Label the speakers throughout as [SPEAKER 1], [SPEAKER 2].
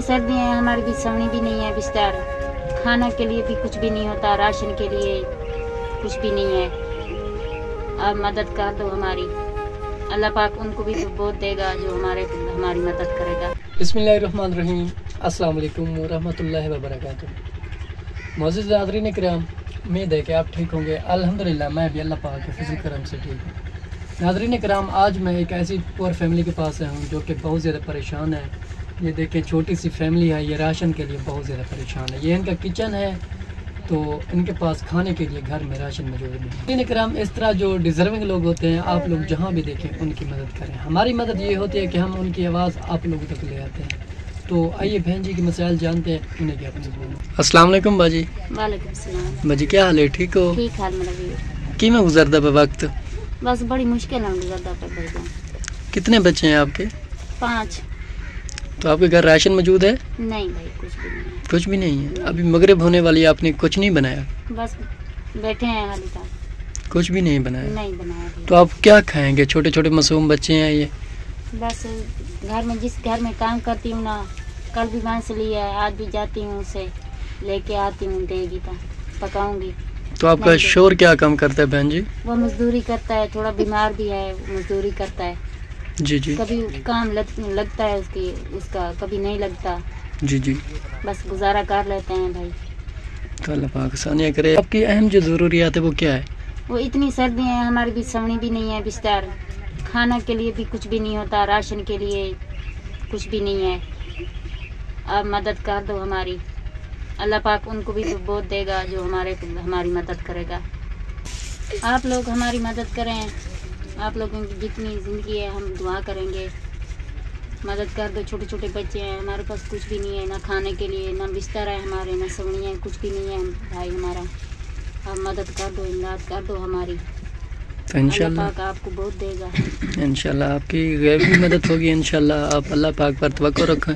[SPEAKER 1] सर्दियाँ हैं, हमारी बिछौनी भी नहीं है, बिस्तर, खाना के लिए भी कुछ भी नहीं होता, राशन के लिए कुछ भी नहीं है। आप मदद कर दो हमारी। अल्लाह पाक उनको भी तो बहुत देगा जो हमारी मदद करेगा।
[SPEAKER 2] बिस्मिल्लाहिर्रहमानिर्रहीम। अस्सलाम वालेकुम रहमतुल्लाहि व बरकातुहू। मोअज़्ज़िज़ नाज़रीन किराम, उम्मीद है कि आप ठीक होंगे। अल्हम्दुलिल्लाह मैं भी अल्लाह पाक के फज़ल करम से ठीक हूँ। नाज़रीन किराम, आज मैं एक ऐसी पुअर फैमिली के पास आया हूँ जो कि बहुत ज़्यादा परेशान है। ये देखें, छोटी सी फैमिली है, ये राशन के लिए बहुत ज़्यादा परेशान है। ये इनका किचन है, तो इनके पास खाने के लिए घर में राशन मौजूद नहीं है। कराम, इस तरह जो डिज़र्विंग लोग होते हैं, आप लोग जहाँ भी देखें उनकी मदद करें। हमारी मदद ये होती है कि हम उनकी आवाज़ आप लोगों तक ले आते हैं। तो आइए बहन जी की मसाइल जानते हैं, उन्हें क्या अपनी। अस्सलाम वालेकुम बाजी।
[SPEAKER 1] वालेकुम सलाम।
[SPEAKER 2] बाजी क्या हाल है, ठीक हो?
[SPEAKER 1] ठीक हाल मेरा भी।
[SPEAKER 2] कि मैं गुजरदा पे वक्त
[SPEAKER 1] बस बड़ी मुश्किल है गुजरदा पे भाई।
[SPEAKER 2] कितने बच्चे हैं आपके?
[SPEAKER 1] 5।
[SPEAKER 2] तो आपके घर राशन मौजूद है?
[SPEAKER 1] नहीं भाई, कुछ भी नहीं है।
[SPEAKER 2] कुछ भी नहीं है। अभी मगरिब होने वाली है, आपने कुछ नहीं बनाया?
[SPEAKER 1] बस बैठे हैं हाली तक।
[SPEAKER 2] कुछ भी नहीं बनाया?
[SPEAKER 1] नहीं बनाया।
[SPEAKER 2] तो आप क्या खाएंगे? छोटे छोटे मासूम बच्चे हैं ये।
[SPEAKER 1] बस घर में, जिस घर में काम करती हूँ ना, कल भी मांस लिया है, आज भी जाती हूँ उसे लेके आती हूँ, देगी तो पकाऊंगी।
[SPEAKER 2] तो आपका शोर क्या काम करता है बहन जी? वो
[SPEAKER 1] मजदूरी करता है, थोड़ा बीमार भी है, मजदूरी करता है।
[SPEAKER 2] जी जी।
[SPEAKER 1] कभी काम लगता है उसका, कभी नहीं लगता।
[SPEAKER 2] जी जी।
[SPEAKER 1] बस गुजारा कर लेते हैं भाई।
[SPEAKER 2] तो अल्लाह पाक आसानियाँ करे। आपकी अहम जो ज़रूरियात है वो क्या है? वो
[SPEAKER 1] इतनी सर्दियाँ हैं, हमारी बिछौनी भी नहीं है, बिस्तर, खाना के लिए भी कुछ भी नहीं होता, राशन के लिए कुछ भी नहीं है। आप मदद कर दो हमारी। अल्लाह पाक उनको भी तो बहुत देगा जो हमारी मदद करेगा। आप लोग हमारी मदद करें। आप लोगों की जितनी ज़िंदगी है हम दुआ करेंगे। मदद कर दो। छोटे छोटे बच्चे हैं, हमारे पास कुछ भी नहीं है, ना खाने के लिए, ना बिस्तर है हमारे, ना सोनी है, कुछ भी नहीं है भाई हमारा। आप मदद कर दो, इमदाद कर दो हमारी।
[SPEAKER 2] तो इंशाल्लाह
[SPEAKER 1] पाक आपको बहुत देगा।
[SPEAKER 2] इंशाल्लाह आपकी गैबी मदद होगी इंशाल्लाह। आप अल्लाह पाक पर तवक्कुल रखें।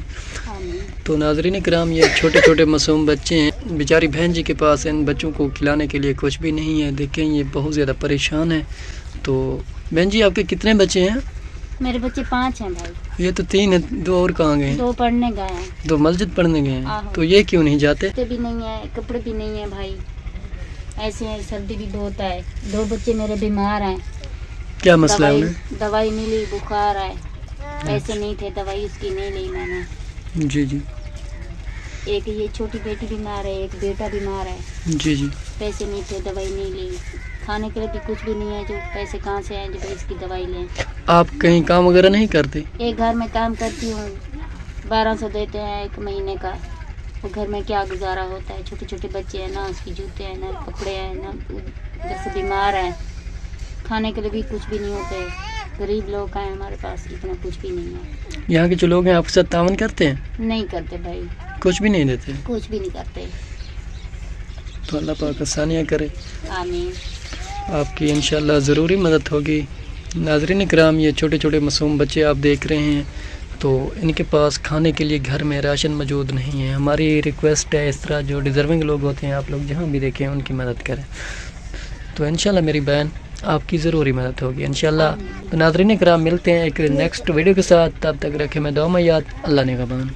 [SPEAKER 2] तो नाज़रीन किराम, ये छोटे छोटे मासूम बच्चे हैं। बेचारी बहन जी के पास इन बच्चों को खिलाने के लिए कुछ भी नहीं है। देखें, ये बहुत ज़्यादा परेशान है। तो बहन जी, आपके कितने बच्चे हैं?
[SPEAKER 1] मेरे बच्चे 5 हैं भाई।
[SPEAKER 2] ये तो 3 है, 2 और कहाँ गए?
[SPEAKER 1] 2 पढ़ने गए हैं।
[SPEAKER 2] 2 मस्जिद पढ़ने गए हैं। तो ये क्यों नहीं जाते?
[SPEAKER 1] भी नहीं है, कपड़े भी नहीं है भाई, ऐसे है, सर्दी भी बहुत है। 2 बच्चे मेरे बीमार हैं।
[SPEAKER 2] क्या मसला है उन्हें?
[SPEAKER 1] दवाई नहीं ली, बुखार है, पैसे नहीं थे, दवाई उसकी नहीं ली मैंने।
[SPEAKER 2] जी जी।
[SPEAKER 1] एक ये छोटी बेटी बीमार है, एक बेटा बीमार है।
[SPEAKER 2] जी जी।
[SPEAKER 1] पैसे नहीं थे, दवाई नहीं ली, खाने के लिए भी कुछ भी नहीं है, जो पैसे कहाँ से आए जो भाई इसकी दवाई लें।
[SPEAKER 2] आप कहीं काम वगैरह नहीं करते?
[SPEAKER 1] एक घर में काम करती हूँ, 1200 देते हैं 1 महीने का। वो घर में क्या गुजारा होता है? छोटे छोटे बच्चे हैं ना, उसकी जूते हैं ना, कपड़े हैं ना, जैसे बीमार है, खाने के लिए भी कुछ भी नहीं होते। गरीब लोग हैं, हमारे पास इतना कुछ भी नहीं है।
[SPEAKER 2] यहाँ के जो लोग हैं आपके साथ तावन करते हैं?
[SPEAKER 1] नहीं करते भाई,
[SPEAKER 2] कुछ भी नहीं देते?
[SPEAKER 1] कुछ भी नहीं करते।
[SPEAKER 2] तो अल्लाह पाक आसानियाँ करे।
[SPEAKER 1] आमीन।
[SPEAKER 2] आपकी इंशाल्लाह ज़रूरी मदद होगी। नाज़रीन किराम, ये छोटे छोटे मासूम बच्चे आप देख रहे हैं, तो इनके पास खाने के लिए घर में राशन मौजूद नहीं है। हमारी रिक्वेस्ट है, इस तरह जो डिज़र्विंग लोग होते हैं, आप लोग जहाँ भी देखें उनकी मदद करें। तो इंशाल्लाह मेरी बहन आपकी ज़रूरी मदद होगी इंशाल्लाह। तो नाज़रीन किराम, मिलते हैं एक नेक्स्ट वीडियो के साथ। तब तक रखें मैं दुआ में याद। अल्लाह निगहबान।